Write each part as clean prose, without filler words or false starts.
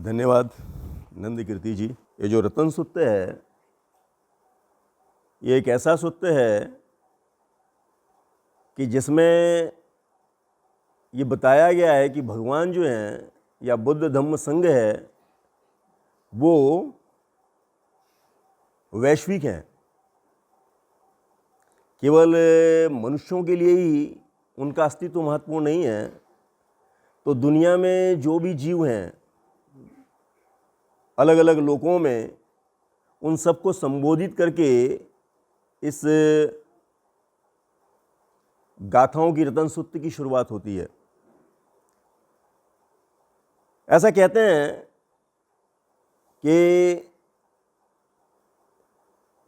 धन्यवाद नंद कीर्ति जी। ये जो रतन सूत्र है, ये एक ऐसा सूत्र है कि जिसमें ये बताया गया है कि भगवान जो हैं या बुद्ध धम्म संघ है वो वैश्विक हैं, केवल मनुष्यों के लिए ही उनका अस्तित्व महत्वपूर्ण नहीं है। तो दुनिया में जो भी जीव हैं अलग अलग लोकों में, उन सबको संबोधित करके इस गाथाओं की रतन सूत्र की शुरुआत होती है। ऐसा कहते हैं कि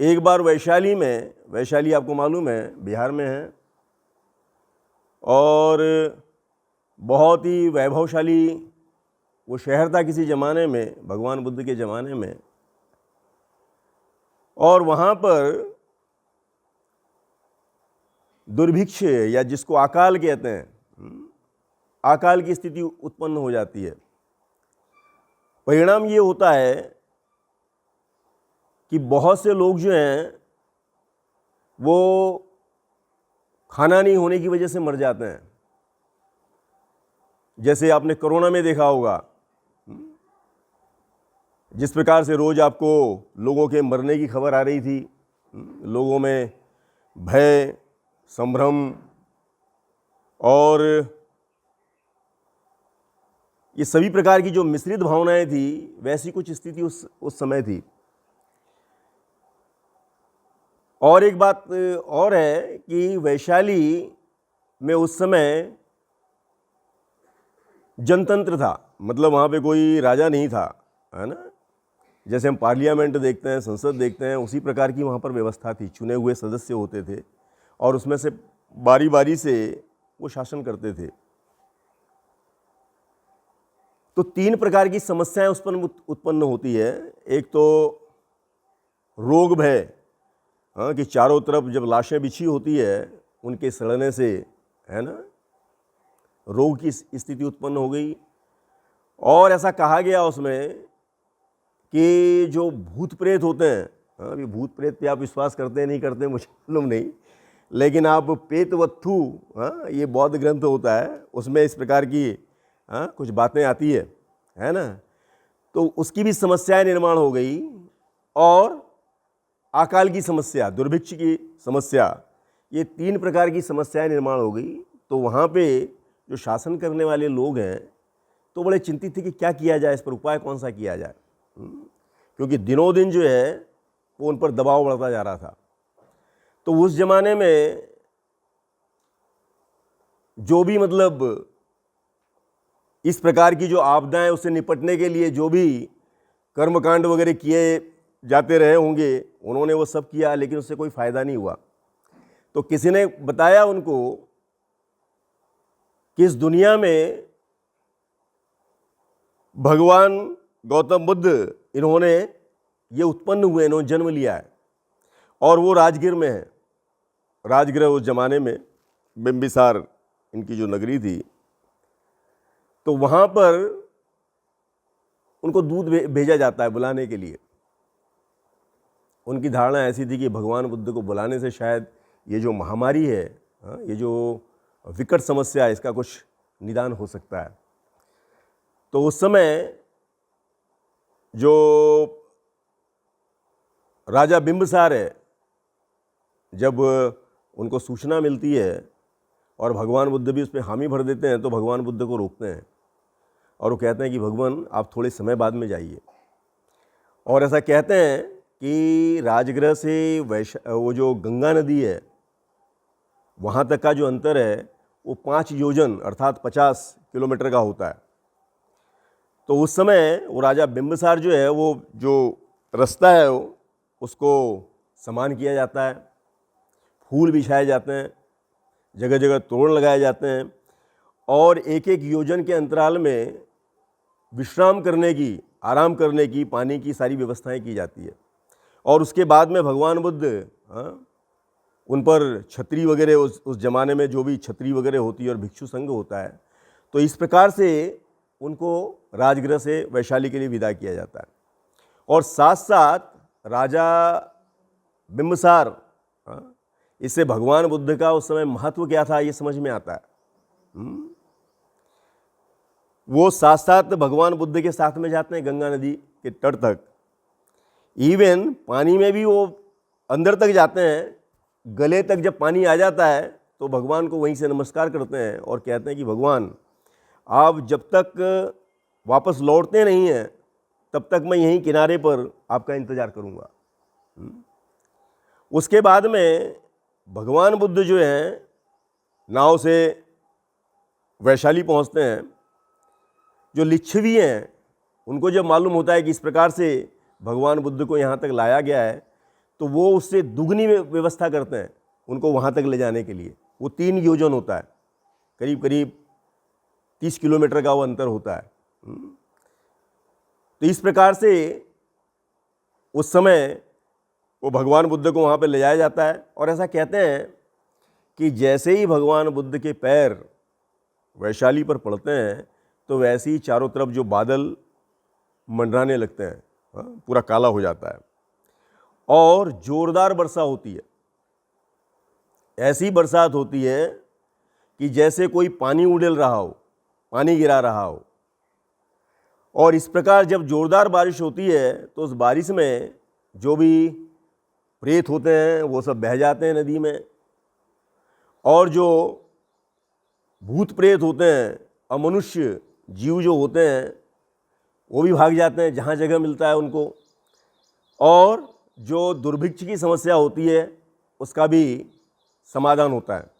एक बार वैशाली में, वैशाली आपको मालूम है बिहार में है, और बहुत ही वैभवशाली वो शहर था किसी ज़माने में, भगवान बुद्ध के ज़माने में। और वहाँ पर दुर्भिक्ष या जिसको अकाल कहते हैं, अकाल की स्थिति उत्पन्न हो जाती है। परिणाम ये होता है कि बहुत से लोग जो हैं वो खाना नहीं होने की वजह से मर जाते हैं। जैसे आपने कोरोना में देखा होगा, जिस प्रकार से रोज आपको लोगों के मरने की खबर आ रही थी, लोगों में भय, संभ्रम और ये सभी प्रकार की जो मिश्रित भावनाएं थी, वैसी कुछ स्थिति उस समय थी। और एक बात और है कि वैशाली में उस समय जनतंत्र था, मतलब वहाँ पे कोई राजा नहीं था, है ना। जैसे हम पार्लियामेंट देखते हैं, संसद देखते हैं, उसी प्रकार की वहाँ पर व्यवस्था थी। चुने हुए सदस्य होते थे और उसमें से बारी बारी से वो शासन करते थे। तो 3 प्रकार की समस्याएं उत्पन्न होती है। एक तो रोग भय, हाँ, कि चारों तरफ जब लाशें बिछी होती है उनके सड़ने से, है ना, रोग की स्थिति उत्पन्न हो गई। और ऐसा कहा गया उसमें कि जो भूत प्रेत होते हैं, हाँ, अभी भूत प्रेत पे आप विश्वास करते हैं नहीं करते मुझे मालूम नहीं, लेकिन आप पेतवत्थु, हाँ, ये बौद्ध ग्रंथ होता है, उसमें इस प्रकार की, हाँ, कुछ बातें आती है ना। तो उसकी भी समस्याएं निर्माण हो गई। और अकाल की समस्या, दुर्भिक्ष की समस्या, ये 3 प्रकार की समस्याएं निर्माण हो गई। तो वहाँ पे जो शासन करने वाले लोग हैं तो बड़े चिंतित थे कि क्या किया जाए, इस पर उपाय कौन सा किया जाए, क्योंकि दिनों दिन जो है वो उन पर दबाव बढ़ता जा रहा था। तो उस जमाने में जो भी, मतलब इस प्रकार की जो आपदाएं, उससे निपटने के लिए जो भी कर्मकांड वगैरह किए जाते रहे होंगे, उन्होंने वो सब किया, लेकिन उससे कोई फायदा नहीं हुआ। तो किसी ने बताया उनको कि इस दुनिया में भगवान गौतम बुद्ध, इन्होंने ये उत्पन्न हुए, इन्होंने जन्म लिया है, और वो राजगीर में है। राजगीर उस जमाने में बिंबिसार इनकी जो नगरी थी, तो वहाँ पर उनको दूध भेजा जाता है बुलाने के लिए। उनकी धारणा ऐसी थी कि भगवान बुद्ध को बुलाने से शायद ये जो महामारी है, हाँ, ये जो विकट समस्या है, इसका कुछ निदान हो सकता है। तो उस समय जो राजा बिंबिसार है, जब उनको सूचना मिलती है और भगवान बुद्ध भी उस पर हामी भर देते हैं, तो भगवान बुद्ध को रोकते हैं और वो कहते हैं कि भगवान आप थोड़े समय बाद में जाइए। और ऐसा कहते हैं कि राजगृह से वो जो गंगा नदी है वहाँ तक का जो अंतर है वो 5 योजन अर्थात 50 किलोमीटर का होता है। तो उस समय वो राजा बिंबिसार जो है, वो जो रास्ता है उसको समान किया जाता है, फूल बिछाए जाते हैं, जगह जगह तोरण लगाए जाते हैं, और एक एक योजन के अंतराल में विश्राम करने की, आराम करने की, पानी की सारी व्यवस्थाएं की जाती है। और उसके बाद में भगवान बुद्ध, हाँ, उन पर छतरी वगैरह, उस ज़माने में जो भी छतरी वगैरह होती है और भिक्षु संघ होता है, तो इस प्रकार से उनको राजगृह से वैशाली के लिए विदा किया जाता है। और साथ साथ राजा बिंबिसार, इससे भगवान बुद्ध का उस समय महत्व क्या था ये समझ में आता है। वो साथ साथ भगवान बुद्ध के साथ में जाते हैं गंगा नदी के तट तक, इवन पानी में भी वो अंदर तक जाते हैं। गले तक जब पानी आ जाता है तो भगवान को वहीं से नमस्कार करते हैं और कहते हैं कि भगवान आप जब तक वापस लौटते नहीं हैं तब तक मैं यहीं किनारे पर आपका इंतज़ार करूंगा। उसके बाद में भगवान बुद्ध जो हैं नाव से वैशाली पहुंचते हैं। जो लिच्छवी हैं उनको जब मालूम होता है कि इस प्रकार से भगवान बुद्ध को यहाँ तक लाया गया है तो वो उससे दुगनी व्यवस्था करते हैं उनको वहाँ तक ले जाने के लिए। वो 3 योजन होता है, करीब करीब 30 किलोमीटर का वो अंतर होता है। तो इस प्रकार से उस समय वो भगवान बुद्ध को वहाँ पे ले जाया जाता है। और ऐसा कहते हैं कि जैसे ही भगवान बुद्ध के पैर वैशाली पर पड़ते हैं तो वैसे ही चारों तरफ जो बादल मंडराने लगते हैं, पूरा काला हो जाता है और जोरदार वर्षा होती है। ऐसी बरसात होती है कि जैसे कोई पानी उड़ेल रहा हो, पानी गिरा रहा हो। और इस प्रकार जब जोरदार बारिश होती है तो उस बारिश में जो भी प्रेत होते हैं वो सब बह जाते हैं नदी में, और जो भूत प्रेत होते हैं, अमनुष्य जीव जो होते हैं वो भी भाग जाते हैं जहाँ जगह मिलता है उनको। और जो दुर्भिक्ष की समस्या होती है उसका भी समाधान होता है।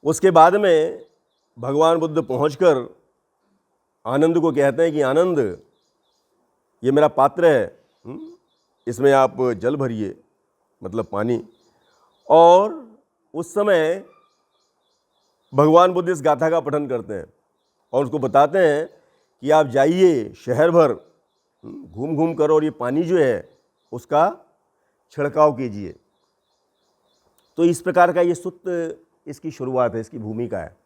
उसके बाद में भगवान बुद्ध पहुंचकर आनंद को कहते हैं कि आनंद ये मेरा पात्र है, इसमें आप जल भरिए, मतलब पानी। और उस समय भगवान बुद्ध इस गाथा का पठन करते हैं और उसको बताते हैं कि आप जाइए शहर भर घूम घूम कर और ये पानी जो है उसका छिड़काव कीजिए। तो इस प्रकार का ये सुत्त इसकी शुरुआत है, इसकी भूमिका है,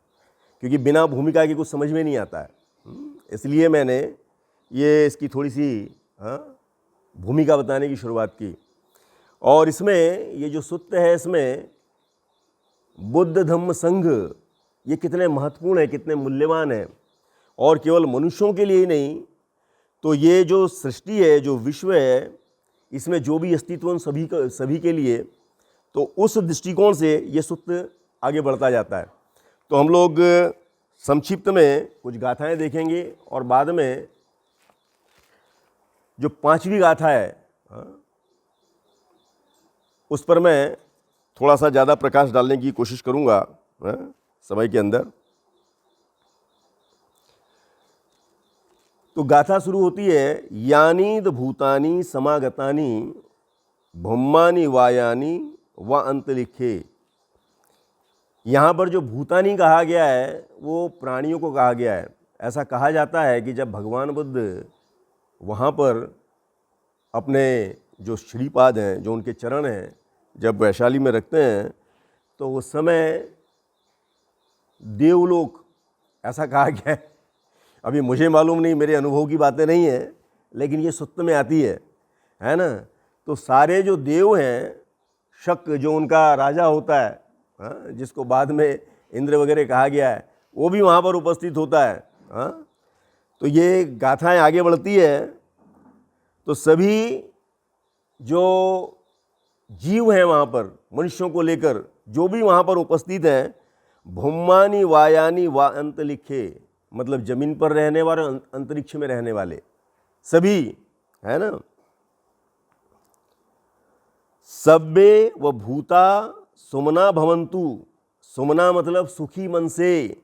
क्योंकि बिना भूमिका के कुछ समझ में नहीं आता है। इसलिए मैंने ये इसकी थोड़ी सी भूमिका बताने की शुरुआत की। और इसमें ये जो सुत्त है इसमें बुद्ध धम्म संघ ये कितने महत्वपूर्ण है, कितने मूल्यवान है। और केवल मनुष्यों के लिए ही नहीं, तो ये जो सृष्टि है, जो विश्व है, इसमें जो भी अस्तित्व उन सभी के लिए, तो उस दृष्टिकोण से ये सूत्र आगे बढ़ता जाता है। तो हम लोग संक्षिप्त में कुछ गाथाएं देखेंगे और बाद में जो 5वीं गाथा है उस पर मैं थोड़ा सा ज़्यादा प्रकाश डालने की कोशिश करूँगा समय के अंदर। तो गाथा शुरू होती है, यानीद भूतानि समागतानि ब्रह्मानि वायानि व अंतरिक्षे। यहाँ पर जो भूतानि कहा गया है वो प्राणियों को कहा गया है। ऐसा कहा जाता है कि जब भगवान बुद्ध वहाँ पर अपने जो श्रीपाद हैं, जो उनके चरण हैं, जब वैशाली में रखते हैं तो उस समय देवलोक, ऐसा कहा गया है, अभी मुझे मालूम नहीं, मेरे अनुभव की बातें नहीं है, लेकिन ये सुत्त में आती है ना। तो सारे जो देव हैं, शक जो उनका राजा होता है, जिसको बाद में इंद्र वगैरह कहा गया है, वो भी वहाँ पर उपस्थित होता है। तो ये गाथाएं आगे बढ़ती है तो सभी जो जीव हैं वहाँ पर, मनुष्यों को लेकर जो भी वहाँ पर उपस्थित हैं, ब्रह्मानि वायानि व अंतरिक्षे, मतलब जमीन पर रहने वाले, अंतरिक्ष में रहने वाले सभी, है ना। सब्बे व भूता सुमना भवन्तु, सुमना मतलब सुखी मन से,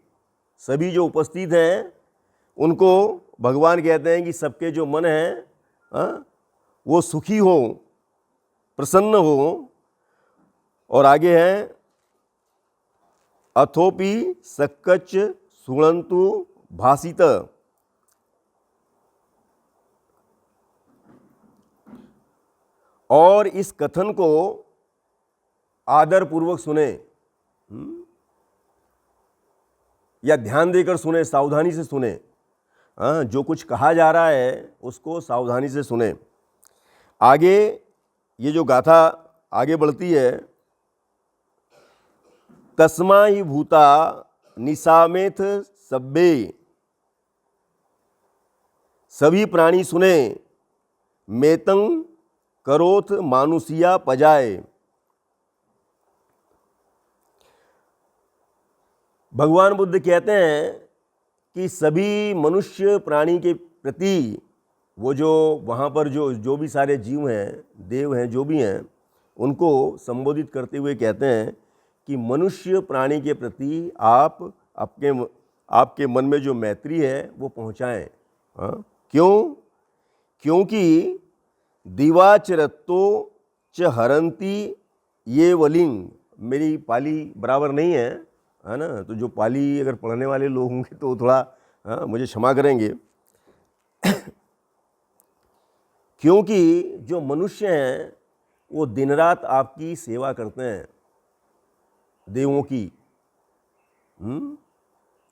सभी जो उपस्थित हैं उनको भगवान कहते हैं कि सबके जो मन हैं वो सुखी हो, प्रसन्न हो। और आगे है, अथोपि सक्कच सुणन्तु भासित, और इस कथन को आदर पूर्वक सुने या ध्यान देकर सुने, सावधानी से सुने। हाँ, जो कुछ कहा जा रहा है उसको सावधानी से सुने। आगे ये जो गाथा आगे बढ़ती है, तस्मा ही भूता निसामेथ सब्बे, सभी प्राणी सुने, मेतंग करोथ मानुषिया पजाए। भगवान बुद्ध कहते हैं कि सभी मनुष्य प्राणी के प्रति, वो जो वहाँ पर जो भी सारे जीव हैं, देव हैं, जो भी हैं, उनको संबोधित करते हुए कहते हैं कि मनुष्य प्राणी के प्रति आप आपके मन में जो मैत्री है वो पहुँचाएँ। हाँ, क्यों? क्योंकि दिवाचरत्तो च हरंती ये वलिंग, मेरी पाली बराबर नहीं है ना, तो जो पाली अगर पढ़ने वाले लोग होंगे तो थोड़ा मुझे क्षमा करेंगे। क्योंकि जो मनुष्य हैं वो दिन रात आपकी सेवा करते हैं, देवों की।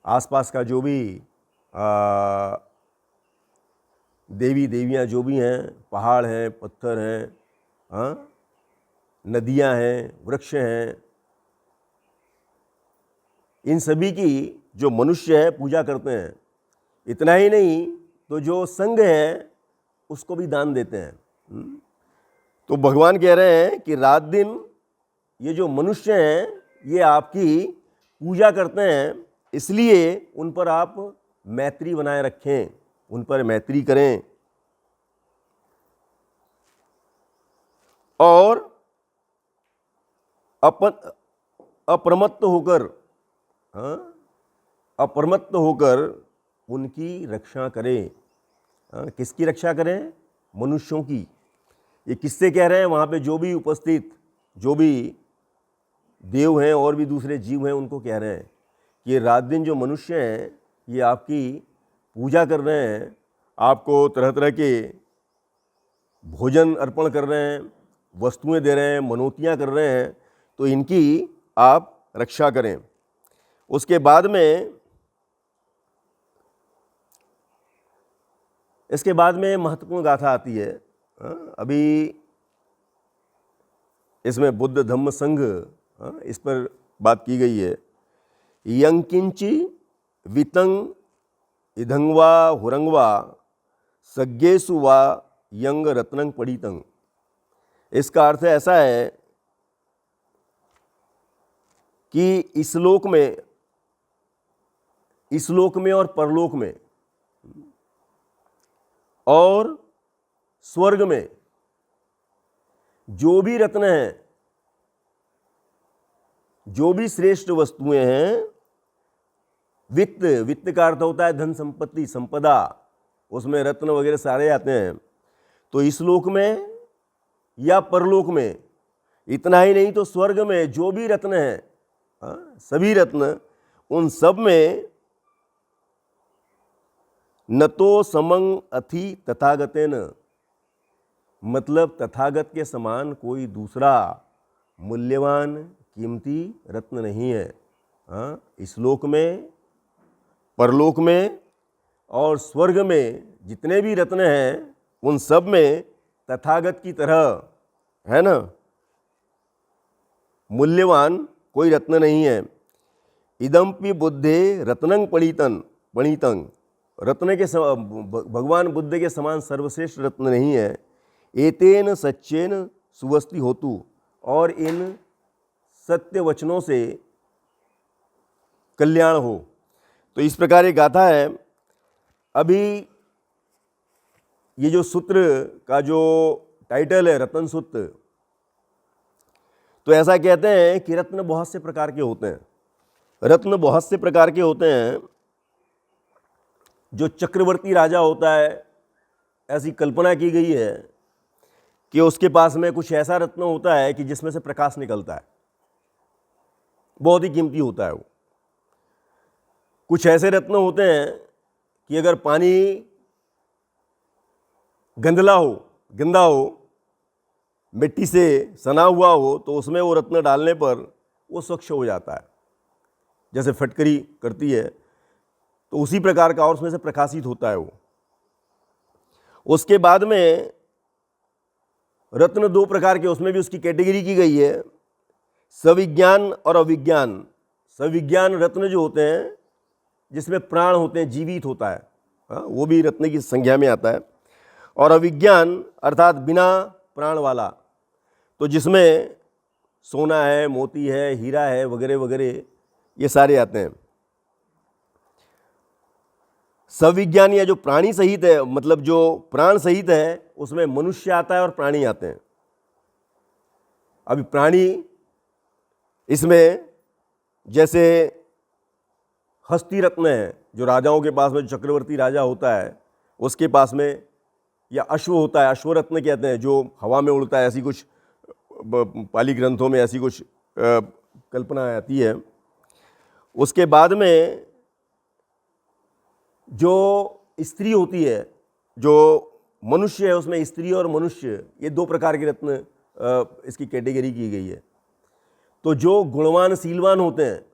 आसपास का जो भी देवी देवियाँ जो भी हैं, पहाड़ हैं, पत्थर हैं, नदियाँ हैं, वृक्ष हैं, इन सभी की जो मनुष्य है पूजा करते हैं। इतना ही नहीं तो जो संघ है उसको भी दान देते हैं। तो भगवान कह रहे हैं कि रात दिन ये जो मनुष्य हैं ये आपकी पूजा करते हैं, इसलिए उन पर आप मैत्री बनाए रखें, उन पर मैत्री करें। और अप्रमत्त होकर उनकी रक्षा करें। किसकी रक्षा करें? मनुष्यों की। ये किससे कह रहे हैं? वहाँ पे जो भी उपस्थित जो भी देव हैं और भी दूसरे जीव हैं उनको कह रहे हैं कि रात दिन जो मनुष्य हैं ये आपकी पूजा कर रहे हैं, आपको तरह तरह के भोजन अर्पण कर रहे हैं, वस्तुएं दे रहे हैं, मनोतियाँ कर रहे हैं, तो इनकी आप रक्षा करें। उसके बाद में इसके बाद में महत्वपूर्ण गाथा आती है। अभी इसमें बुद्ध धम्म संघ इस पर बात की गई है। यंकिंची वितंग इधंगवा हुरंगवा सज्ञेसु वा यंग रत्नंग पड़ीतंग। इसका अर्थ ऐसा है कि इस लोक में और परलोक में और स्वर्ग में जो भी रत्न हैं, जो भी श्रेष्ठ वस्तुएं हैं, वित्त का अर्थ होता है धन संपत्ति, संपदा, उसमें रत्न वगैरह सारे आते हैं। तो इस लोक में या परलोक में, इतना ही नहीं तो स्वर्ग में जो भी रत्न हैं, सभी रत्न, उन सब में न तो समंग अथि तथागतेन, मतलब तथागत के समान कोई दूसरा मूल्यवान कीमती रत्न नहीं है। इस लोक में, परलोक में और स्वर्ग में जितने भी रत्न हैं उन सब में तथागत की तरह, है ना, मूल्यवान कोई रत्न नहीं है। इदम्पि बुद्धे रत्नंग पणीतंग, रत्न के भगवान बुद्ध के समान सर्वश्रेष्ठ रत्न नहीं है। एतेन सच्चेन सुवस्ति होतु, और इन सत्य वचनों से कल्याण हो। तो इस प्रकार एक गाथा है। अभी ये जो सूत्र का जो टाइटल है रत्न सूत्र, तो ऐसा कहते हैं कि रत्न बहुत से प्रकार के होते हैं। रत्न बहुत से प्रकार के होते हैं। जो चक्रवर्ती राजा होता है, ऐसी कल्पना की गई है कि उसके पास में कुछ ऐसा रत्न होता है कि जिसमें से प्रकाश निकलता है, बहुत ही कीमती होता है वो। कुछ ऐसे रत्न होते हैं कि अगर पानी गंदा हो, मिट्टी से सना हुआ हो, तो उसमें वो रत्न डालने पर वो स्वच्छ हो जाता है, जैसे फटकरी करती है। तो उसी प्रकार का और उसमें से प्रकाशित होता है वो। उसके बाद में रत्न दो प्रकार के, उसमें भी उसकी कैटेगरी की गई है, सविज्ञान और अविज्ञान। सविज्ञान रत्न जो होते हैं जिसमें प्राण होते हैं, जीवित होता है, हाँ, वो भी रत्न की संज्ञा में आता है। और अविज्ञान अर्थात बिना प्राण वाला, तो जिसमें सोना है, मोती है, हीरा है, वगैरह वगैरह, ये सारे आते हैं। सविज्ञान या जो प्राणी सहित है, मतलब जो प्राण सहित है, उसमें मनुष्य आता है और प्राणी आते हैं। अभी प्राणी इसमें जैसे हस्ती रत्न है, जो राजाओं के पास में, जो चक्रवर्ती राजा होता है उसके पास में, या अश्व होता है, अश्वरत्न कहते हैं, जो हवा में उड़ता है, ऐसी कुछ पाली ग्रंथों में ऐसी कुछ कल्पना आती है। उसके बाद में जो स्त्री होती है, जो मनुष्य है, उसमें स्त्री और मनुष्य, ये दो प्रकार के रत्न इसकी कैटेगरी की गई है। तो जो गुणवान सीलवान होते हैं,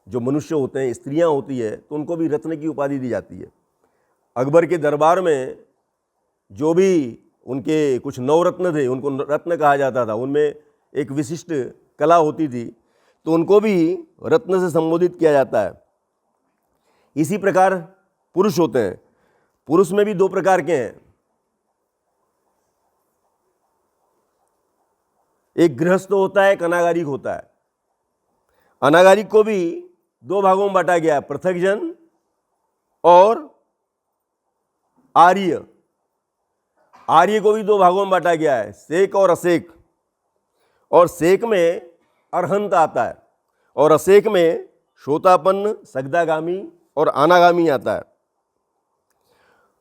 जो मनुष्य होते हैं, स्त्रियां होती है, तो उनको भी रत्न की उपाधि दी जाती है। अकबर के दरबार में जो भी उनके कुछ नवरत्न थे, उनको रत्न कहा जाता था, उनमें एक विशिष्ट कला होती थी, तो उनको भी रत्न से संबोधित किया जाता है। इसी प्रकार पुरुष होते हैं, पुरुष में भी दो प्रकार के हैं, एक गृहस्थ होता है, एक अनागारिक होता है। अनागारिक को भी दो भागों में बांटा गया है, पृथकजन और आर्य। आर्य को भी दो भागों में बांटा गया है, सेक और असेक। और सेक में अरहंत आता है, और असेक में श्रोतापन्न, सगदागामी और अनागामी आता है।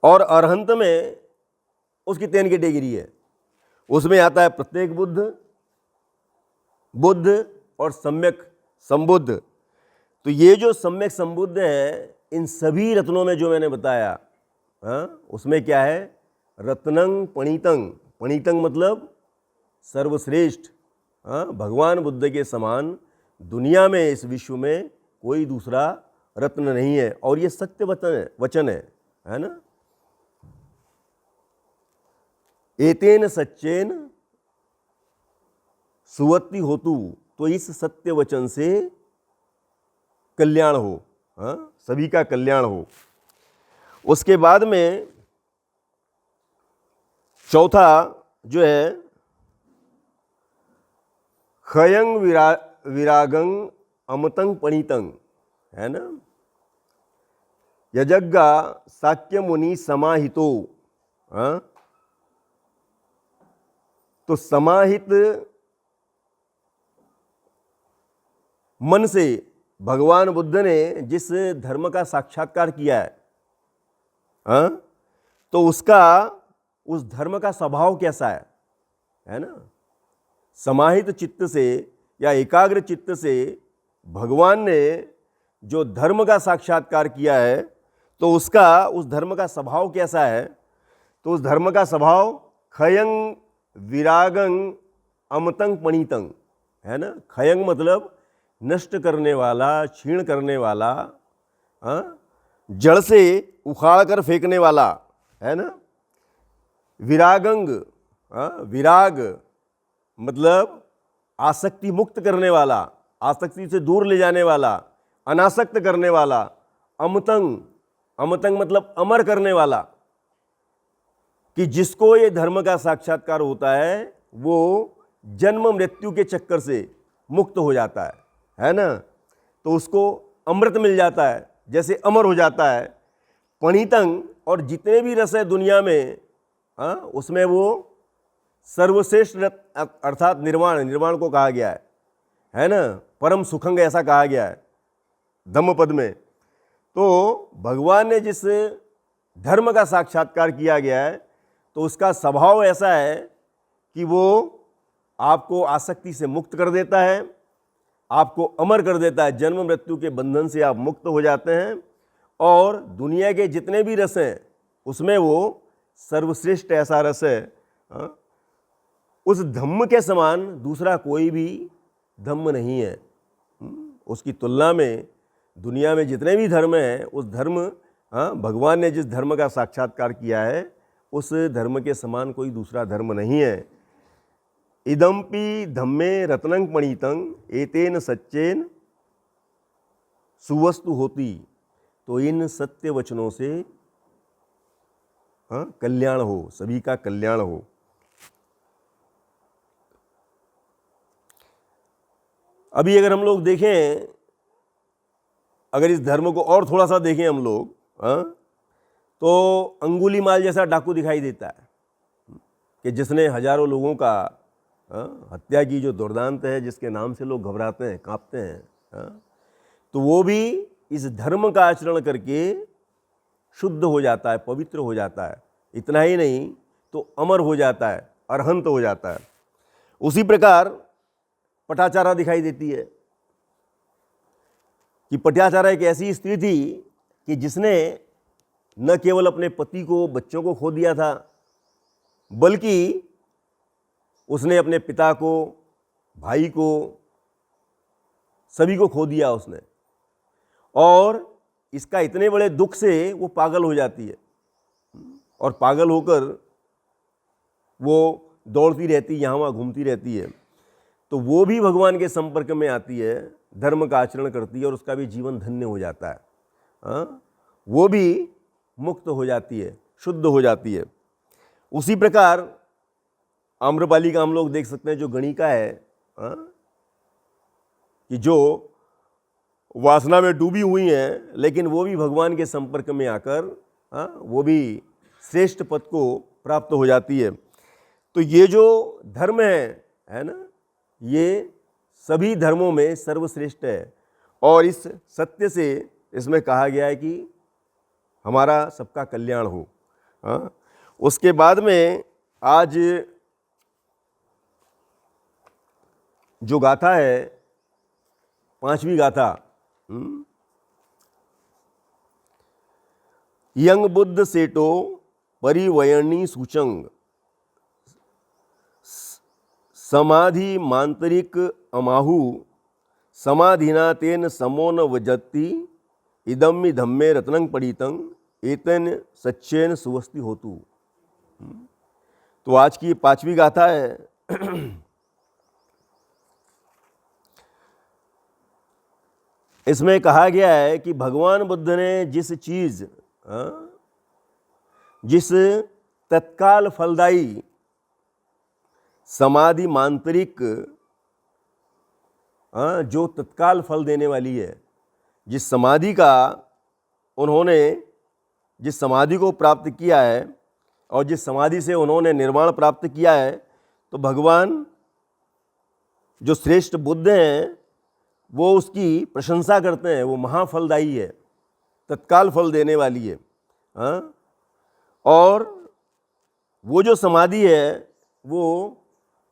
और अरहंत में उसकी 3 कैटेगरी है, उसमें आता है प्रत्येक बुद्ध, बुद्ध और सम्यक संबुद्ध। तो ये जो सम्यक संबुद्ध है, इन सभी रत्नों में जो मैंने बताया, हाँ, उसमें क्या है, रत्नंग पणितंग। पणितंग मतलब सर्वश्रेष्ठ, हाँ, भगवान बुद्ध के समान दुनिया में, इस विश्व में कोई दूसरा रत्न नहीं है। और ये सत्य वचन है ना। एतेन सच्चेन सुवत्ति होतु, तो इस सत्य वचन से कल्याण हो, हाँ, सभी का कल्याण हो। उसके बाद में चौथा जो है, खयंग विरागंग अमतंग पणितंग, है ना। यजज्ञा साक्य मुनि समाहितो, हाँ, तो समाहित मन से भगवान बुद्ध ने जिस धर्म का साक्षात्कार किया है, हाँ, तो उसका, उस धर्म का स्वभाव कैसा है ना। समाहित चित्त से या एकाग्र चित्त से भगवान ने जो धर्म का साक्षात्कार किया है, तो उसका, उस धर्म का स्वभाव कैसा है। तो उस धर्म का स्वभाव खयंग विरागंग अमतंग पणितंग, है ना। खयंग मतलब नष्ट करने वाला, क्षीण करने वाला, हाँ, जड़ से उखाड़ कर फेंकने वाला, है ना। विरागंग, हाँ, विराग मतलब आसक्ति मुक्त करने वाला, आसक्ति से दूर ले जाने वाला, अनासक्त करने वाला। अमतंग, अमतंग मतलब अमर करने वाला, कि जिसको ये धर्म का साक्षात्कार होता है वो जन्म मृत्यु के चक्कर से मुक्त हो जाता है ना। तो उसको अमृत मिल जाता है, जैसे अमर हो जाता है। पणितंग, और जितने भी रस है दुनिया में, हाँ, उसमें वो सर्वश्रेष्ठ रस अर्थात निर्वाण, निर्वाण को कहा गया है ना। परम सुखंग ऐसा कहा गया है धम्मपद में। तो भगवान ने जिस धर्म का साक्षात्कार किया गया है, तो उसका स्वभाव ऐसा है कि वो आपको आसक्ति से मुक्त कर देता है, आपको अमर कर देता है, जन्म मृत्यु के बंधन से आप मुक्त हो जाते हैं। और दुनिया के जितने भी रस हैं उसमें वो सर्वश्रेष्ठ ऐसा रस है, हाँ? उस धम्म के समान दूसरा कोई भी धम्म नहीं है। उसकी तुलना में दुनिया में जितने भी धर्म हैं उस धर्म, भगवान ने जिस धर्म का साक्षात्कार किया है उस धर्म के समान कोई दूसरा धर्म नहीं है। इदम्पि धम्मे रत्नं पणितं एतेन सच्चेन सुवस्तु होती। तो इन सत्य वचनों से कल्याण हो, सभी का कल्याण हो। अभी अगर हम लोग देखें, अगर इस धर्म को और थोड़ा सा देखें हम लोग, तो अंगुलीमाल जैसा डाकू दिखाई देता है कि जिसने हजारों लोगों का हत्या की, जो दुर्दांत है, जिसके नाम से लोग घबराते हैं, कांपते हैं, तो वो भी इस धर्म का आचरण करके शुद्ध हो जाता है, पवित्र हो जाता है। इतना ही नहीं तो अमर हो जाता है, अरहंत हो जाता है। उसी प्रकार पटाचारा दिखाई देती है कि पटाचारा एक ऐसी स्त्री थी कि जिसने न केवल अपने पति को, बच्चों को खो दिया था, बल्कि उसने अपने पिता को, भाई को, सभी को खो दिया उसने। और इसका इतने बड़े दुख से वो पागल हो जाती है और पागल होकर वो दौड़ती रहती, यहाँ वहाँ घूमती रहती है। तो वो भी भगवान के संपर्क में आती है, धर्म का आचरण करती है और उसका भी जीवन धन्य हो जाता है। वो भी मुक्त हो जाती है, शुद्ध हो जाती है। उसी प्रकार आम्रपाली का हम लोग देख सकते हैं, जो गणिका है, कि जो वासना में डूबी हुई हैं, लेकिन वो भी भगवान के संपर्क में आकर वो भी श्रेष्ठ पद को प्राप्त हो जाती है। तो ये जो धर्म है ना, ये सभी धर्मों में सर्वश्रेष्ठ है। और इस सत्य से इसमें कहा गया है कि हमारा सबका कल्याण हो। उसके बाद में आज जो गाथा है, 5वीं गाथा, यंग बुद्ध सेटो परिवयनी सूचंग समाधि मांतरिक अमाहु समाधिना तेन समोन वजति इदम्मि धम्मे रत्नं पणितं एतेन सच्चेन सुवस्ति होतु। तो आज की 5वीं गाथा है। इसमें कहा गया है कि भगवान बुद्ध ने जिस तत्काल फलदायी समाधि मांतरिक, जो तत्काल फल देने वाली है, जिस समाधि का उन्होंने, जिस समाधि को प्राप्त किया है और जिस समाधि से उन्होंने निर्वाण प्राप्त किया है, तो भगवान जो श्रेष्ठ बुद्ध हैं वो उसकी प्रशंसा करते हैं। वो महाफलदायी है, तत्काल फल देने वाली है। और वो जो समाधि है वो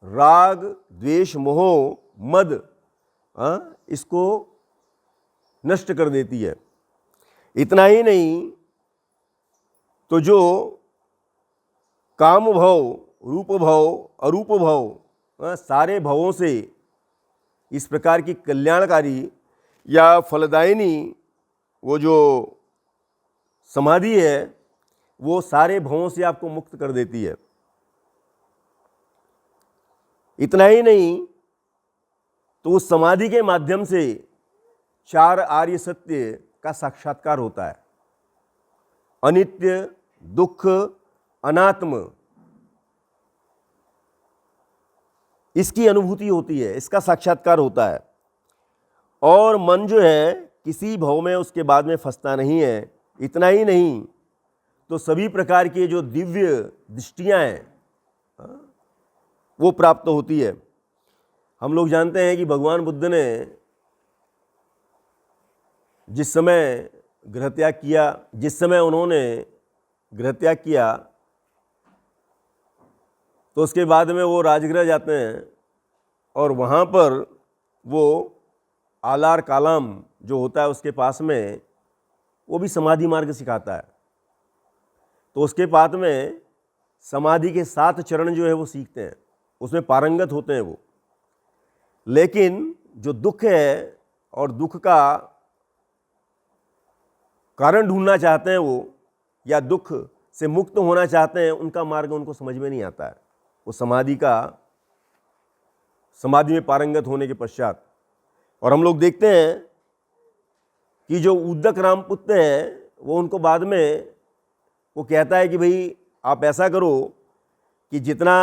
राग, द्वेष, मोह, मद इसको नष्ट कर देती है। इतना ही नहीं तो जो काम भव, रूप भव, अरूप भव, सारे भवों से इस प्रकार की कल्याणकारी या फलदायिनी वो जो समाधि है वो सारे भवों से आपको मुक्त कर देती है। इतना ही नहीं तो उस समाधि के माध्यम से 4 आर्य सत्य का साक्षात्कार होता है। अनित्य, दुख, अनात्म, इसकी अनुभूति होती है, इसका साक्षात्कार होता है। और मन जो है किसी भव में उसके बाद में फंसता नहीं है। इतना ही नहीं तो सभी प्रकार के जो दिव्य दृष्टियां हैं वो प्राप्त होती है। हम लोग जानते हैं कि भगवान बुद्ध ने जिस समय गृहत्याग किया, जिस समय उन्होंने गृहत्याग किया, तो उसके बाद में वो राजगृह जाते हैं और वहाँ पर वो आलार कालाम जो होता है उसके पास में वो भी समाधि मार्ग सिखाता है। तो उसके बाद में समाधि के 7 चरण जो है वो सीखते हैं, उसमें पारंगत होते हैं वो। लेकिन जो दुख है और दुख का कारण ढूंढना चाहते हैं वो, या दुख से मुक्त होना चाहते हैं, उनका मार्ग उनको समझ में नहीं आता है। वो समाधि में पारंगत होने के पश्चात, और हम लोग देखते हैं कि जो उद्दक रामपुत्र है वो उनको बाद में वो कहता है कि भाई आप ऐसा करो कि जितना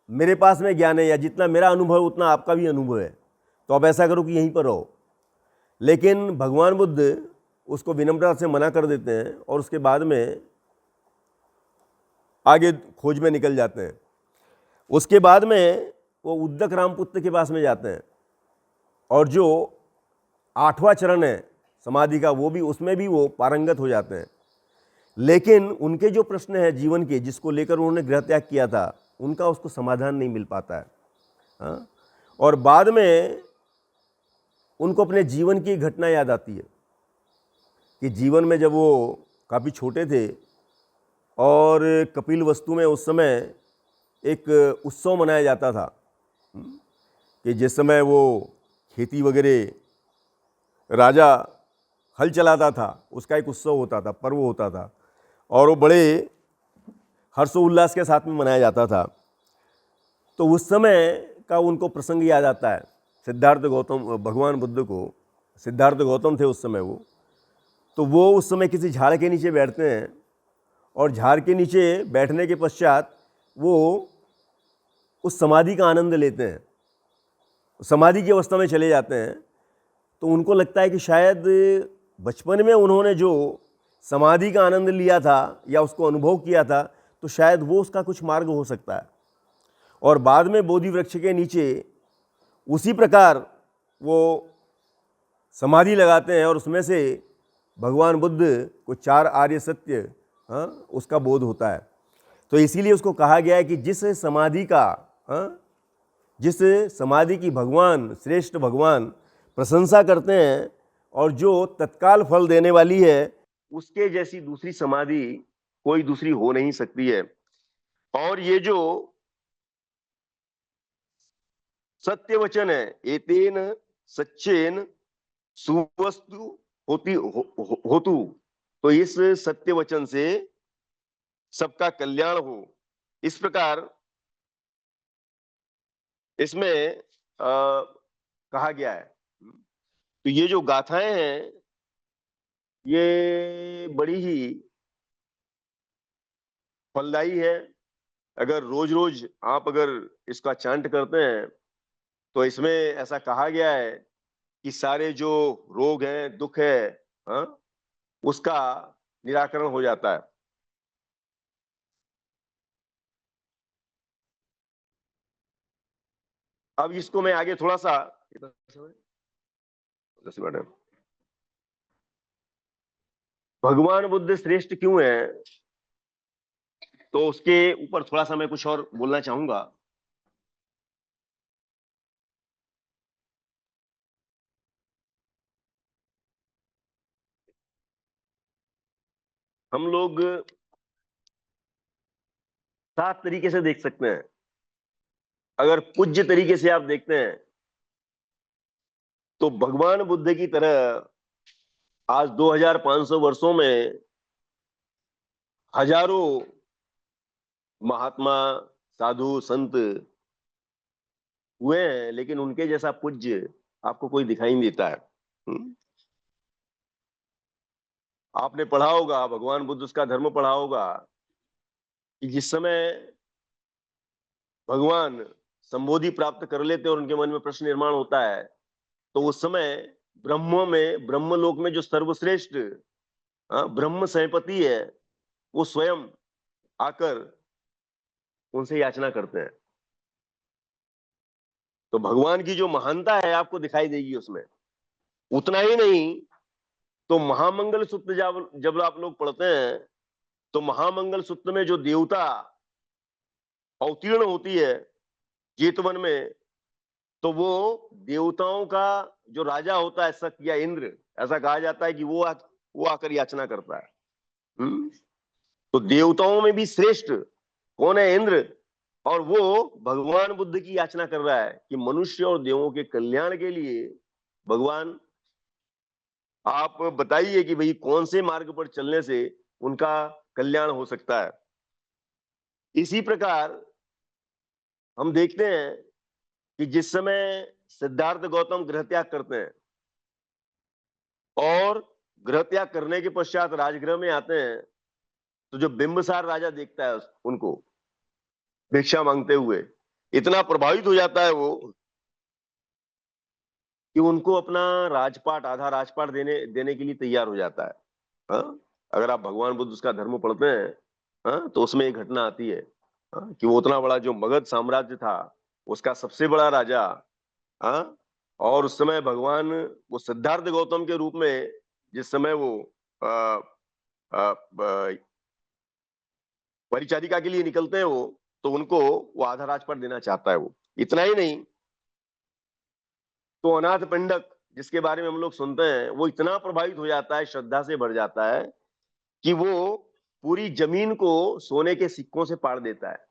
मेरे पास में ज्ञान है या जितना मेरा अनुभव है उतना आपका भी अनुभव है, तो आप ऐसा करो कि यहीं पर रहो। लेकिन भगवान बुद्ध उसको विनम्रता से मना कर देते हैं और उसके बाद में आगे खोज में निकल जाते हैं। उसके बाद में वो उद्दक रामपुत्र के पास में जाते हैं, और जो 8वां चरण है समाधि का, वो भी, उसमें भी वो पारंगत हो जाते हैं। लेकिन उनके जो प्रश्न हैं जीवन के, जिसको लेकर उन्होंने गृह त्याग किया था, उनका उसको समाधान नहीं मिल पाता है। हाँ? और बाद में उनको अपने जीवन की घटना याद आती है कि जीवन में जब वो काफ़ी छोटे थे और कपिल वस्तु में उस समय एक उत्सव मनाया जाता था कि जिस समय वो खेती वगैरह राजा हल चलाता था, उसका एक उत्सव होता था, पर्व होता था, और वो बड़े हर्षोल्लास के साथ में मनाया जाता था। तो उस समय का उनको प्रसंग याद आता है। सिद्धार्थ गौतम, भगवान बुद्ध को सिद्धार्थ गौतम थे उस समय तो वो उस समय किसी झाड़ के नीचे बैठते हैं, और झाड़ के नीचे बैठने के पश्चात वो उस समाधि का आनंद लेते हैं, समाधि की अवस्था में चले जाते हैं। तो उनको लगता है कि शायद बचपन में उन्होंने जो समाधि का आनंद लिया था या उसको अनुभव किया था, तो शायद वो उसका कुछ मार्ग हो सकता है। और बाद में बोधि वृक्ष के नीचे उसी प्रकार वो समाधि लगाते हैं, और उसमें से भगवान बुद्ध को 4 आर्य सत्य, हाँ, उसका बोध होता है। तो इसीलिए उसको कहा गया है कि जिस समाधि की भगवान, श्रेष्ठ भगवान प्रशंसा करते हैं और जो तत्काल फल देने वाली है, उसके जैसी दूसरी समाधि कोई दूसरी हो नहीं सकती है। और ये जो सत्य वचन है, एतेन सच्चेन सुवस्तु होतु, तो इस सत्य वचन से सबका कल्याण हो, इस प्रकार इसमें कहा गया है। तो ये जो गाथाएं हैं ये बड़ी ही फलदायी है। अगर रोज रोज आप अगर इसका चांट करते हैं तो इसमें ऐसा कहा गया है कि सारे जो रोग हैं, दुख है, हाँ, उसका निराकरण हो जाता है। अब इसको मैं आगे थोड़ा सा 10 मिनट है। भगवान बुद्ध श्रेष्ठ क्यों है, तो उसके ऊपर थोड़ा सा मैं कुछ और बोलना चाहूंगा। हम लोग 7 तरीके से देख सकते हैं। अगर पूज्य तरीके से आप देखते हैं तो भगवान बुद्ध की तरह आज 2500 वर्षों में हजारों महात्मा, साधु, संत हुए हैं, लेकिन उनके जैसा पूज्य आपको कोई दिखाई नहीं देता है। आपने पढ़ा होगा, भगवान बुद्ध उसका धर्म पढ़ा होगा कि जिस समय भगवान संबोधि प्राप्त कर लेते और उनके मन में प्रश्न निर्माण होता है, तो उस समय ब्रह्मलोक में जो सर्वश्रेष्ठ ब्रह्म सैपति है, वो स्वयं आकर उनसे याचना करते हैं। तो भगवान की जो महानता है आपको दिखाई देगी उसमें। उतना ही नहीं, तो महामंगल सूत्र जब आप लोग पढ़ते हैं तो महामंगल सूत्र में जो देवता अवतीर्ण होती है जेतवन में, तो वो देवताओं का जो राजा होता है, सत्य या इंद्र, ऐसा कहा जाता है कि वो आकर याचना करता है। तो देवताओं में भी श्रेष्ठ कौन है? इंद्र। और वो भगवान बुद्ध की याचना कर रहा है कि मनुष्य और देवों के कल्याण के लिए भगवान आप बताइए कि भाई कौन से मार्ग पर चलने से उनका कल्याण हो सकता है। इसी प्रकार हम देखते हैं कि जिस समय सिद्धार्थ गौतम गृह त्याग करते हैं और गृह त्याग करने के पश्चात राजगृह में आते हैं, तो जो बिंबिसार राजा देखता है उनको भिक्षा मांगते हुए, इतना प्रभावित हो जाता है वो कि उनको अपना राजपाट, आधा राजपाट देने देने के लिए तैयार हो जाता है। हाँ? अगर आप भगवान बुद्ध उसका धर्म पढ़ते हैं, हाँ, तो उसमें एक घटना आती है, हाँ, कि वो उतना बड़ा जो मगध साम्राज्य था उसका सबसे बड़ा राजा, हाँ, और उस समय भगवान वो सिद्धार्थ गौतम के रूप में जिस समय वो आ, आ, परिचारिका के लिए निकलते हैं वो, तो उनको वो आधा राजपाट देना चाहता है वो। इतना ही नहीं, तो अनाथ पिंडक जिसके बारे में हम लोग सुनते हैं, वो इतना प्रभावित हो जाता है, श्रद्धा से भर जाता है कि वो पूरी जमीन को सोने के सिक्कों से पाड़ देता है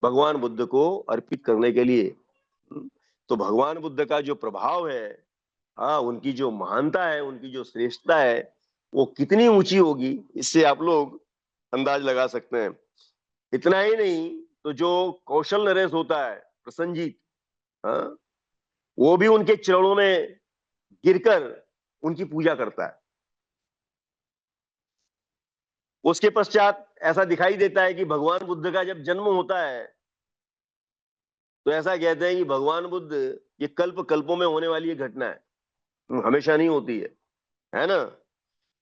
भगवान बुद्ध को अर्पित करने के लिए। तो भगवान बुद्ध का जो प्रभाव है, हाँ, उनकी जो महानता है, उनकी जो श्रेष्ठता है, वो कितनी ऊंची होगी, इससे आप लोग अंदाज लगा सकते हैं। इतना ही नहीं, तो जो कौशल नरेश होता है प्रसन्नजीत, हाँ, वो भी उनके चरणों में गिरकर उनकी पूजा करता है। उसके पश्चात ऐसा दिखाई देता है कि भगवान बुद्ध का जब जन्म होता है, तो ऐसा कहते हैं कि भगवान बुद्ध, ये कल्प कल्पों में होने वाली ये घटना है, हमेशा नहीं होती है ना।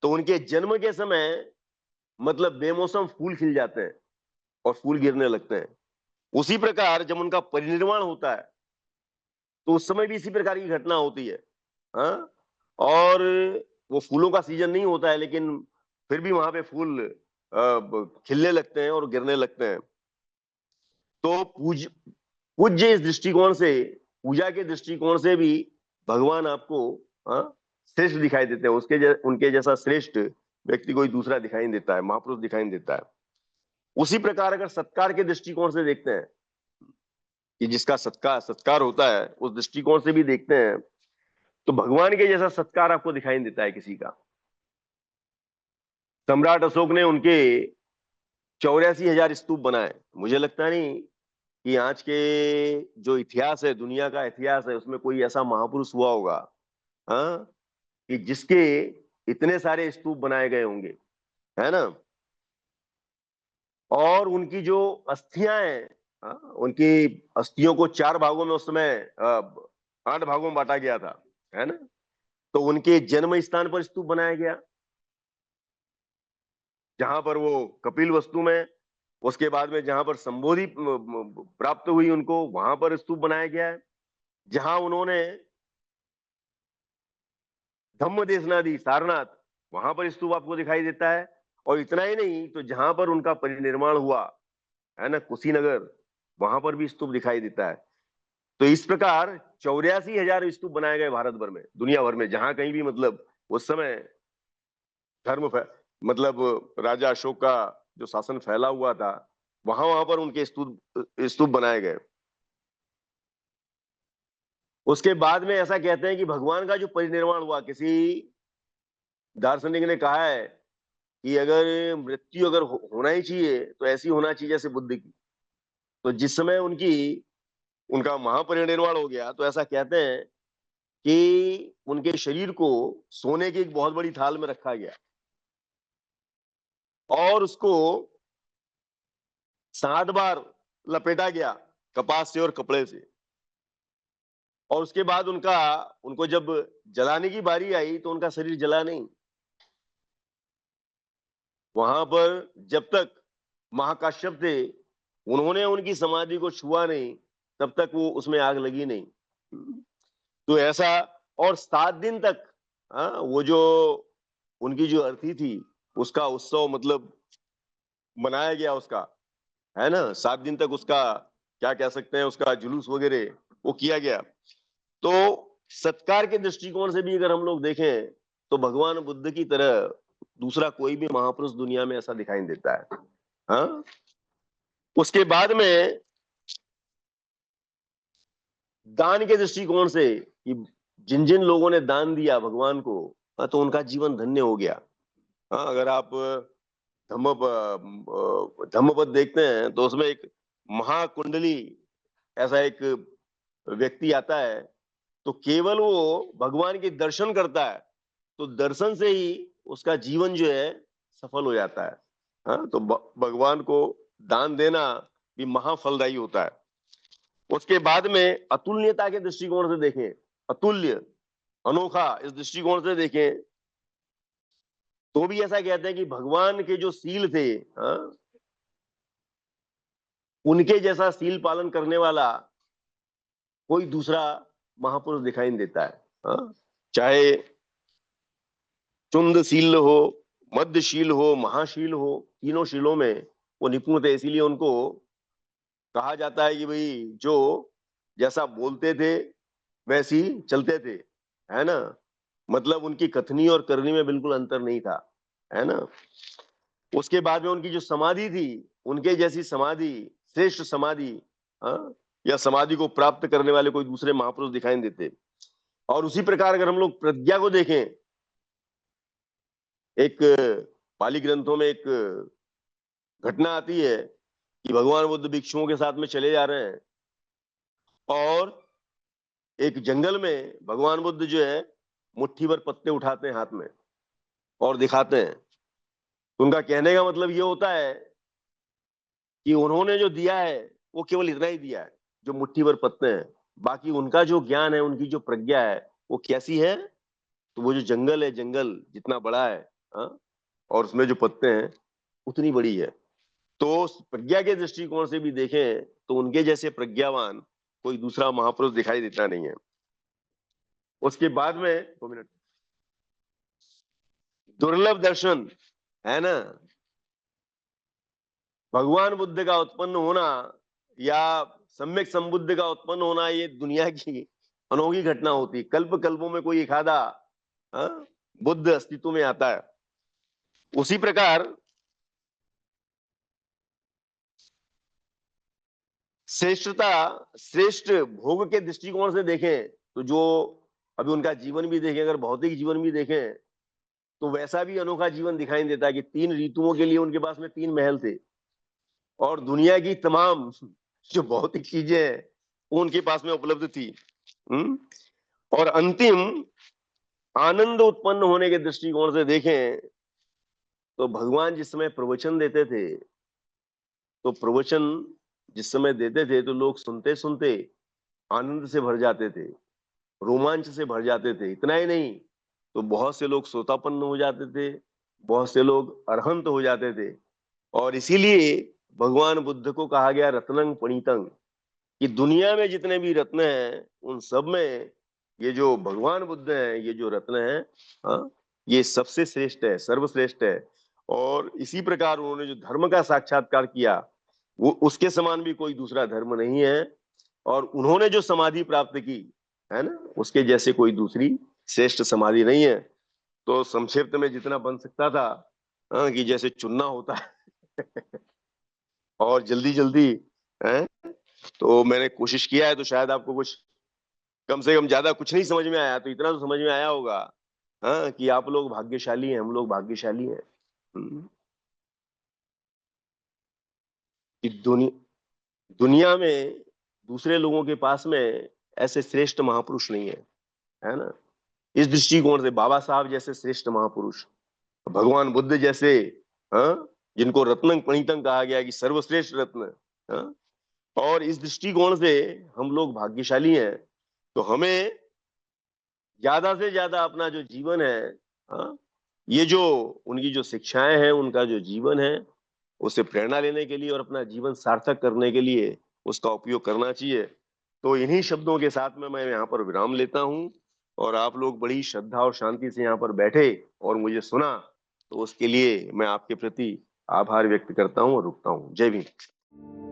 तो उनके जन्म के समय मतलब बेमौसम फूल खिल जाते हैं और फूल गिरने लगते हैं। उसी प्रकार जब उनका परिनिर्वाण होता है, तो उस समय भी इसी प्रकार की घटना होती है। हाँ? और वो फूलों का सीजन नहीं होता है, लेकिन फिर भी वहां पे फूल खिलने लगते हैं और गिरने लगते हैं। तो पूज्य इस दृष्टिकोण से, पूजा के दृष्टिकोण से भी भगवान आपको, हाँ, श्रेष्ठ दिखाई देते हैं। उनके जैसा श्रेष्ठ व्यक्ति कोई दूसरा दिखाई नहीं देता है, महापुरुष दिखाई नहीं देता है। उसी प्रकार अगर सत्कार के दृष्टिकोण से देखते हैं कि जिसका सत्कार सत्कार होता है, उस दृष्टिकोण से भी देखते हैं, तो भगवान के जैसा सत्कार आपको दिखाई नहीं देता है किसी का। सम्राट अशोक ने उनके 84,000 स्तूप बनाए। मुझे लगता नहीं कि आज के जो इतिहास है, दुनिया का इतिहास है, उसमें कोई ऐसा महापुरुष हुआ होगा, हाँ, कि जिसके इतने सारे स्तूप बनाए गए होंगे, है ना। और उनकी जो अस्थियां हैं, हाँ, उनकी अस्थियों को 4 भागों में उस समय 8 भागों में बांटा गया था, है ना। तो उनके जन्म स्थान पर स्तूप बनाया गया, जहां पर वो कपिल वस्तु में, उसके बाद में जहां पर संबोधि प्राप्त हुई उनको, वहां पर स्तूप बनाया गया है। जहां उन्होंने धम्म देशना दी, सारनाथ, वहां पर स्तूप आपको दिखाई देता है। और इतना ही नहीं, तो जहां पर उनका परिनिर्वाण हुआ, है ना, कुशीनगर, वहां पर भी स्तूप दिखाई देता है। तो इस प्रकार 84,000 स्तूप बनाए गए भारत भर में, दुनिया भर में, जहां कहीं भी मतलब उस समय धर्म मतलब राजा अशोक का जो शासन फैला हुआ था, वहां वहां पर उनके स्तूप स्तूप बनाए गए। उसके बाद में ऐसा कहते हैं कि भगवान का जो परिनिर्वाण हुआ, किसी दार्शनिक ने कहा है कि अगर मृत्यु अगर होना ही चाहिए तो ऐसी होना चाहिए जैसे बुद्ध की। तो जिस समय उनका महापरिनिर्वाण हो गया, तो ऐसा कहते हैं कि उनके शरीर को सोने की एक बहुत बड़ी थाल में रखा गया और उसको 7 बार लपेटा गया, कपास से और कपड़े से। और उसके बाद उनको जब जलाने की बारी आई, तो उनका शरीर जला नहीं। वहां पर जब तक महाकाश्यप थे, उन्होंने उनकी समाधि को छुआ नहीं, तब तक वो उसमें आग लगी नहीं। तो ऐसा, और 7 दिन तक, हाँ, वो जो उनकी जो अर्थी थी, उसका उत्सव मतलब मनाया गया उसका, है ना, 7 दिन तक उसका, क्या कह सकते हैं, उसका जुलूस वगैरह वो किया गया। तो सत्कार के दृष्टिकोण से भी अगर हम लोग देखें, तो भगवान बुद्ध की तरह दूसरा कोई भी महापुरुष दुनिया में ऐसा दिखाई नहीं देता है। हाँ? उसके बाद में दान के दृष्टिकोण से, कि जिन जिन लोगों ने दान दिया भगवान को, तो उनका जीवन धन्य हो गया। हाँ, अगर आप धम्मपद देखते हैं तो उसमें एक महाकुंडली ऐसा एक व्यक्ति आता है, तो केवल वो भगवान के दर्शन करता है, तो दर्शन से ही उसका जीवन जो है सफल हो जाता है। हाँ, तो भगवान को दान देना भी महाफलदायी होता है। उसके बाद में अतुल्यता के दृष्टिकोण से देखें, अतुल्य, अनोखा, इस दृष्टिकोण से देखें तो भी ऐसा कहते हैं कि भगवान के जो सील थे, हाँ, उनके जैसा सील पालन करने वाला कोई दूसरा महापुरुष दिखाई नहीं देता है। हाँ? चाहे चुंदशील हो, मध्यशील हो, महाशील हो, तीनों शीलों में वो निपुण थे। इसीलिए उनको कहा जाता है कि भाई जो जैसा बोलते थे वैसी चलते थे, है ना। मतलब उनकी कथनी और करनी में बिल्कुल अंतर नहीं था, है ना। उसके बाद में उनकी जो समाधि थी, उनके जैसी समाधि, श्रेष्ठ समाधि, हाँ, या समाधि को प्राप्त करने वाले कोई दूसरे महापुरुष दिखाई नहीं देते। और उसी प्रकार अगर हम लोग प्रज्ञा को देखें, एक पाली ग्रंथों में एक घटना आती है कि भगवान बुद्ध भिक्षुओं के साथ में चले जा रहे हैं और एक जंगल में भगवान बुद्ध जो है मुट्ठी भर पत्ते उठाते हैं हाथ में और दिखाते हैं। तो उनका कहने का मतलब ये होता है कि उन्होंने जो दिया है वो केवल इतना ही दिया है, जो मुट्ठी भर पत्ते हैं। बाकी उनका जो ज्ञान है, उनकी जो प्रज्ञा है वो कैसी है, तो वो जो जंगल है, जंगल जितना बड़ा है, हाँ, और उसमें जो पत्ते हैं उतनी बड़ी है। तो प्रज्ञा के दृष्टिकोण से भी देखें तो उनके जैसे प्रज्ञावान कोई दूसरा महापुरुष दिखाई देता नहीं है। उसके बाद में 2 मिनट, दुर्लभ दर्शन, है ना। भगवान बुद्ध का उत्पन्न होना या सम्यक संबुद्ध का उत्पन्न होना, ये दुनिया की अनोखी घटना होती। कल्प कल्पों में कोई एक आधा, हाँ, बुद्ध अस्तित्व में आता है। उसी प्रकार श्रेष्ठता, श्रेष्ठ भोग के दृष्टिकोण से देखें तो जो अभी उनका जीवन भी देखें, अगर भौतिक जीवन भी देखें तो वैसा भी अनोखा जीवन दिखाई देता है कि 3 ऋतुओं के लिए उनके पास में 3 महल थे और दुनिया की तमाम जो भौतिक चीजें हैं वो उनके पास में उपलब्ध थी। और अंतिम आनंद उत्पन्न होने के दृष्टिकोण से देखें तो भगवान जिस समय प्रवचन देते थे, तो प्रवचन जिस समय देते थे तो लोग सुनते सुनते आनंद से भर जाते थे, रोमांच से भर जाते थे। इतना ही नहीं, तो बहुत से लोग श्रोतापन्न हो जाते थे, बहुत से लोग अरहंत हो जाते थे। और इसीलिए भगवान बुद्ध को कहा गया रत्नंग पणितंग, कि दुनिया में जितने भी रत्न हैं उन सब में ये जो भगवान बुद्ध हैं, ये जो रत्न है, हाँ, ये सबसे श्रेष्ठ है, सर्वश्रेष्ठ है। और इसी प्रकार उन्होंने जो धर्म का साक्षात्कार किया, वो उसके समान भी कोई दूसरा धर्म नहीं है। और उन्होंने जो समाधि प्राप्त की, है ना, उसके जैसे कोई दूसरी श्रेष्ठ समाधि नहीं है। तो संक्षिप्त में जितना बन सकता था, हाँ, कि जैसे चुनना होता है और जल्दी जल्दी, है, तो मैंने कोशिश किया है। तो शायद आपको कुछ, कम से कम, ज्यादा कुछ नहीं समझ में आया तो इतना तो समझ में आया होगा, हाँ, कि आप लोग भाग्यशाली हैं, हम लोग भाग्यशाली हैं। कि दुनिया में दूसरे लोगों के पास में ऐसे श्रेष्ठ महापुरुष नहीं है, है ना। इस दृष्टिकोण से बाबा साहब जैसे श्रेष्ठ महापुरुष, भगवान बुद्ध जैसे, हाँ, जिनको रत्नं पणितं कहा गया कि सर्वश्रेष्ठ रत्न, हाँ, और इस दृष्टिकोण से हम लोग भाग्यशाली हैं। तो हमें ज्यादा से ज्यादा अपना जो जीवन है, हाँ, ये जो उनकी जो शिक्षाएं हैं, उनका जो जीवन है, उससे प्रेरणा लेने के लिए और अपना जीवन सार्थक करने के लिए उसका उपयोग करना चाहिए। तो इन्हीं शब्दों के साथ में मैं यहाँ पर विराम लेता हूँ। और आप लोग बड़ी श्रद्धा और शांति से यहाँ पर बैठे और मुझे सुना, तो उसके लिए मैं आपके प्रति आभार व्यक्त करता हूँ और रुकता हूँ। जय भीम।